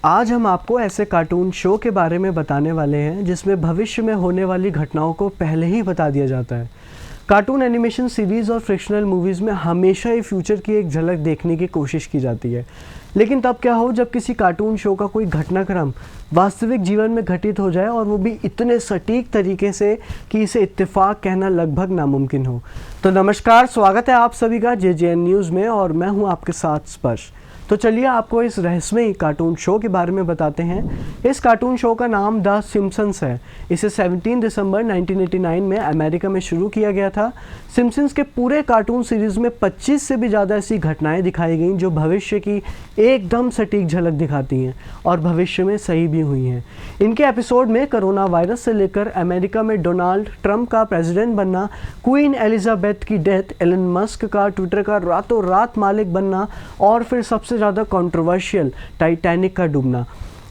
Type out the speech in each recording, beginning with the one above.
आज हम आपको ऐसे कार्टून शो के बारे में बताने वाले हैं जिसमें भविष्य में होने वाली घटनाओं को पहले ही बता दिया जाता है। कार्टून एनिमेशन सीरीज़ और फ्रिक्शनल मूवीज़ में हमेशा ही फ्यूचर की एक झलक देखने की कोशिश की जाती है, लेकिन तब क्या हो जब किसी कार्टून शो का कोई घटनाक्रम वास्तविक जीवन में घटित हो जाए और वो भी इतने सटीक तरीके से कि इसे इत्तेफाक कहना लगभग नामुमकिन हो। तो नमस्कार, स्वागत है आप सभी का JJN न्यूज़ में और मैं हूँ आपके साथ स्पर्श। तो चलिए आपको इस रहस्यमयी कार्टून शो के बारे में बताते हैं। इस कार्टून शो का नाम द सिम्पसन्स है। इसे 17 दिसंबर 1989 में अमेरिका में शुरू किया गया था। सिम्पसन्स के पूरे कार्टून सीरीज़ में 25 से भी ज़्यादा ऐसी घटनाएं दिखाई गईं जो भविष्य की एकदम सटीक झलक दिखाती हैं और भविष्य में सही भी हुई हैं। इनके एपिसोड में कोरोना वायरस से लेकर अमेरिका में डोनाल्ड ट्रंप का प्रेसिडेंट बनना, क्वीन एलिजाबेथ की डेथ, एलन मस्क का ट्विटर का रातों रात मालिक बनना और फिर सबसे ज़्यादा कंट्रोवर्शियल टाइटैनिक का डूबना,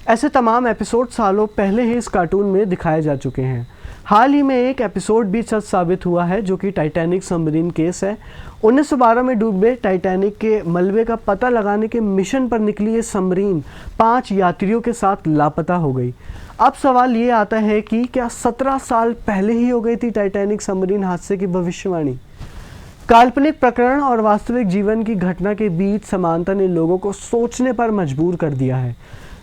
ऐसे तमाम एपिसोड सालों पहले ही इस कार्टून में दिखाए जा चुके हैं। हाल ही में एक एपिसोड भी सच साबित हुआ है जो कि टाइटैनिक सबमरीन केस है। 1912 में डूबे टाइटैनिक के मलबे का पता लगाने के मिशन पर निकली ये सबमरीन 5 यात्रियों के साथ लापता हो गई। अब सवाल ये आता है कि क्या 17 साल पहले ही हो गई थी टाइटैनिक सबमरीन हादसे की भविष्यवाणी? काल्पनिक प्रकरण और वास्तविक जीवन की घटना के बीच समानता ने लोगों को सोचने पर मजबूर कर दिया है।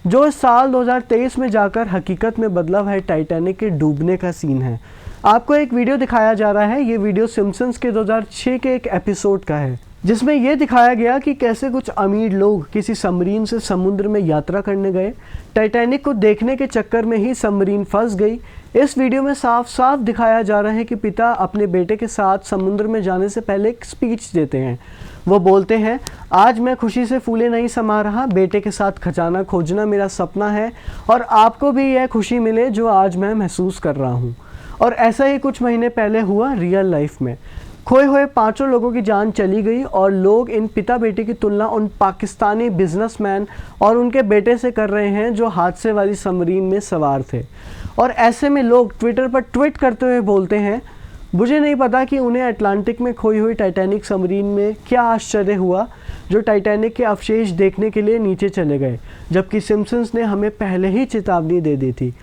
जो इस साल 2023 में जाकर हकीकत में बदला है टाइटैनिक के डूबने का सीन है। आपको एक वीडियो दिखाया जा रहा है। ये वीडियो सिम्पसन्स के 2006 के एक एपिसोड का है जिसमें यह दिखाया गया कि कैसे कुछ अमीर लोग किसी सबमरीन से समुद्र में यात्रा करने गए। टाइटैनिक को देखने के चक्कर में ही सबमरीन फंस गई। इस वीडियो में साफ साफ दिखाया जा रहा है कि पिता अपने बेटे के साथ समुद्र में जाने से पहले एक स्पीच देते हैं। वो बोलते हैं, आज मैं खुशी से फूले नहीं समा रहा, बेटे के साथ खजाना खोजना मेरा सपना है और आपको भी यह खुशी मिले जो आज मैं महसूस कर रहा हूँ। और ऐसा ही कुछ महीने पहले हुआ रियल लाइफ में। खोए हुए 5 लोगों की जान चली गई और लोग इन पिता बेटे की तुलना उन पाकिस्तानी बिजनेसमैन और उनके बेटे से कर रहे हैं जो हादसे वाली सबमरीन में सवार थे। और ऐसे में लोग ट्विटर पर ट्वीट करते हुए बोलते हैं, मुझे नहीं पता कि उन्हें अटलांटिक में खोई हुई टाइटैनिक सबमरीन में क्या आश्चर्य हुआ जो टाइटैनिक के अवशेष देखने के लिए नीचे चले गए, जबकि सिम्पसन्स ने हमें पहले ही चेतावनी दे दी थी।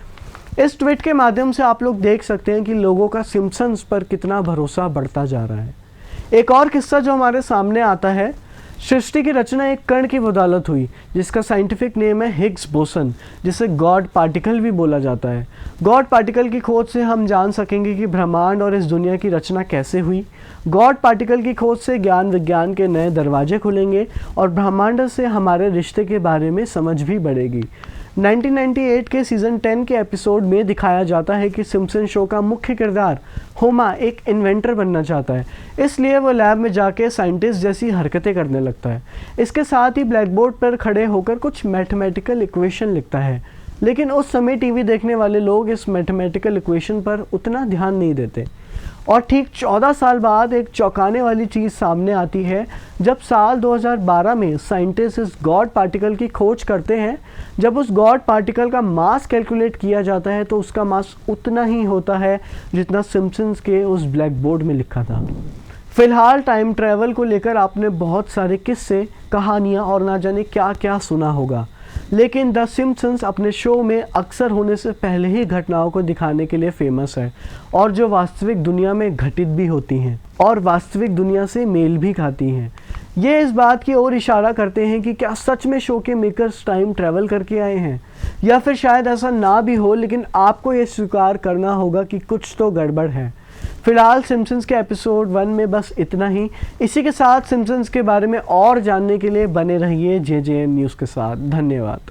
इस ट्वीट के माध्यम से आप लोग देख सकते हैं कि लोगों का सिम्पसन्स पर कितना भरोसा बढ़ता जा रहा है। एक और किस्सा जो हमारे सामने आता है, सृष्टि की रचना एक कण की बदौलत हुई जिसका साइंटिफिक नेम है हिग्स बोसन, जिसे गॉड पार्टिकल भी बोला जाता है। गॉड पार्टिकल की खोज से हम जान सकेंगे कि ब्रह्मांड और इस दुनिया की रचना कैसे हुई। गॉड पार्टिकल की खोज से ज्ञान विज्ञान के नए दरवाजे खुलेंगे और ब्रह्मांड से हमारे रिश्ते के बारे में समझ भी बढ़ेगी। 1998 के सीज़न 10 के एपिसोड में दिखाया जाता है कि सिम्पसन शो का मुख्य किरदार होमा एक इन्वेंटर बनना चाहता है, इसलिए वो लैब में जाके साइंटिस्ट जैसी हरकतें करने लगता है। इसके साथ ही ब्लैक बोर्ड पर खड़े होकर कुछ मैथमेटिकल इक्वेशन लिखता है, लेकिन उस समय टीवी देखने वाले लोग इस मैथमेटिकल इक्वेशन पर उतना ध्यान नहीं देते। और ठीक 14 साल बाद एक चौंकाने वाली चीज़ सामने आती है जब साल 2012 में साइंटिस्ट इस गॉड पार्टिकल की खोज करते हैं। जब उस गॉड पार्टिकल का मास कैलकुलेट किया जाता है तो उसका मास उतना ही होता है जितना सिम्पसन्स के उस ब्लैक बोर्ड में लिखा था। फिलहाल टाइम ट्रैवल को लेकर आपने बहुत सारे किस्से, कहानियाँ और ना जाने क्या क्या सुना होगा, लेकिन द सिम्पसन्स अपने शो में अक्सर होने से पहले ही घटनाओं को दिखाने के लिए फेमस है और जो वास्तविक दुनिया में घटित भी होती हैं और वास्तविक दुनिया से मेल भी खाती हैं। ये इस बात की ओर इशारा करते हैं कि क्या सच में शो के मेकर्स टाइम ट्रैवल करके आए हैं, या फिर शायद ऐसा ना भी हो, लेकिन आपको ये स्वीकार करना होगा कि कुछ तो गड़बड़ है। फिलहाल सिम्पसन्स के एपिसोड 1 में बस इतना ही। इसी के साथ सिम्पसन्स के बारे में और जानने के लिए बने रहिए JJN न्यूज़ के साथ। धन्यवाद।